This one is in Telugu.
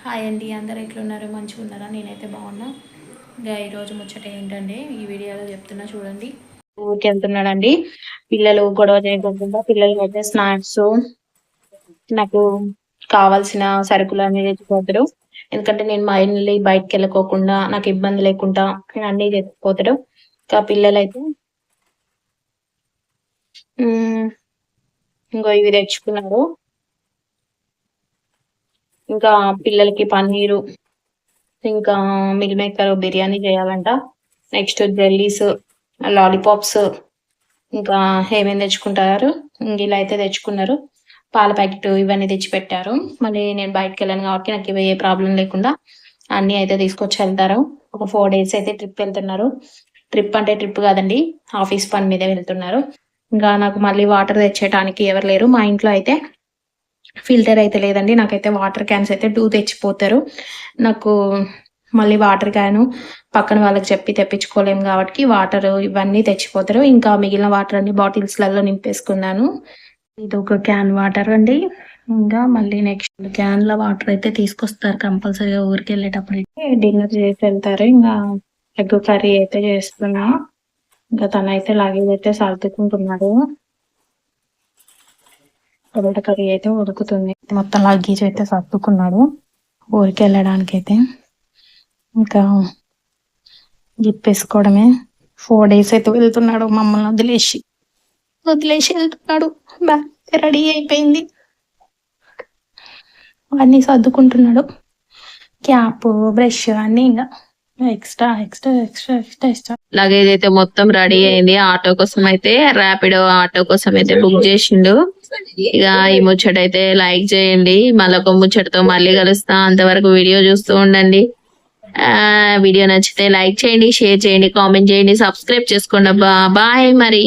హాయ్ అండి, అందరు ఎట్లున్నారు? మంచిగా ఉన్నారా? నేనైతే బాగున్నా. ఇంకా ఈరోజు ముచ్చట ఏంటంటే ఈ వీడియోలో చెప్తున్నా చూడండి. ఊరికి వెళ్తున్నాడండి. పిల్లలు గొడవ చేయకుండా పిల్లలకి అయితే స్నాక్స్, నాకు కావాల్సిన సరుకులు అన్ని తెచ్చిపోతారు. ఎందుకంటే నేను మా ఇల్లు బయటకు వెళ్ళకోకుండా నాకు ఇబ్బంది లేకుండా నేను అన్ని తెచ్చిపోతారు. ఇంకా పిల్లలైతే ఇంకో ఇవి తెచ్చుకున్నారు. ఇంకా పిల్లలకి పన్నీరు, ఇంకా మిల్ మేకర్ బిర్యానీ చేయాలంట. నెక్స్ట్ జెల్లీస్, లాలీపాప్స్, ఇంకా ఏమేమి తెచ్చుకుంటారు. ఇలా అయితే తెచ్చుకున్నారు. పాల ప్యాకెట్ ఇవన్నీ తెచ్చి పెట్టారు. మళ్ళీ నేను బయటకు వెళ్ళాను కాబట్టి నాకు ఇవి ఏ ప్రాబ్లం లేకుండా అన్నీ అయితే తీసుకొచ్చి వెళ్తారు. ఒక 4 days అయితే ట్రిప్ వెళ్తున్నారు. ట్రిప్ అంటే ట్రిప్ కాదండి, ఆఫీస్ పని మీదే వెళ్తున్నారు. ఇంకా నాకు మళ్ళీ వాటర్ తెచ్చేయడానికి ఎవరు లేరు. మా ఇంట్లో అయితే ఫిల్టర్ అయితే లేదండి. నాకైతే వాటర్ క్యాన్స్ అయితే 2 తెచ్చిపోతారు. నాకు మళ్ళీ వాటర్ క్యాను పక్కన వాళ్ళకి చెప్పి తెప్పించుకోలేము కాబట్టి వాటర్ ఇవన్నీ తెచ్చిపోతారు. ఇంకా మిగిలిన వాటర్ అన్ని బాటిల్స్లలో నింపేసుకున్నాను. ఇది ఒక క్యాన్ వాటర్ అండి. ఇంకా మళ్ళీ నెక్స్ట్ క్యాన్ల వాటర్ అయితే తీసుకొస్తారు కంపల్సరీగా ఊరికి వెళ్ళేటప్పుడు. డిన్నర్ చేసి వెళ్తారు. ఇంకా ఎగ్ కర్రీ అయితే చేస్తున్నా. ఇంకా తనైతే లగేజ్ అయితే సర్దుకుంటున్నాడు. టొమాటో కర్రీ అయితే ఉడుకుతుంది. మొత్తం లగేజ్ అయితే సర్దుకున్నాడు ఊరికి వెళ్ళడానికి అయితే. ఇంకా జిప్పేసుకోవడమే. 4 days అయితే వెళ్తున్నాడు. మమ్మల్ని వదిలేసి వెళ్తున్నాడు. బ్యాగ్ రెడీ అయిపోయింది, అన్ని సర్దుకుంటున్నాడు. క్యాప్, బ్రష్ అన్ని ఇంకా extra extra extra extra extra. Luggage అయితే మొత్తం రెడీ అయింది. ఆటో కోసం అయితే ర్యాపిడో ఆటో కోసం అయితే బుక్ చేసిండు. ఇక ఈ ముచ్చట అయితే లైక్ చేయండి. మళ్ళొక ముచ్చటతో మళ్ళీ కలుస్తా. అంతవరకు వీడియో చూస్తూ ఉండండి. వీడియో నచ్చితే లైక్ చేయండి, షేర్ చేయండి, కామెంట్ చేయండి, సబ్స్క్రైబ్ చేసుకోండి. అబ్బా బాయ్ మరి.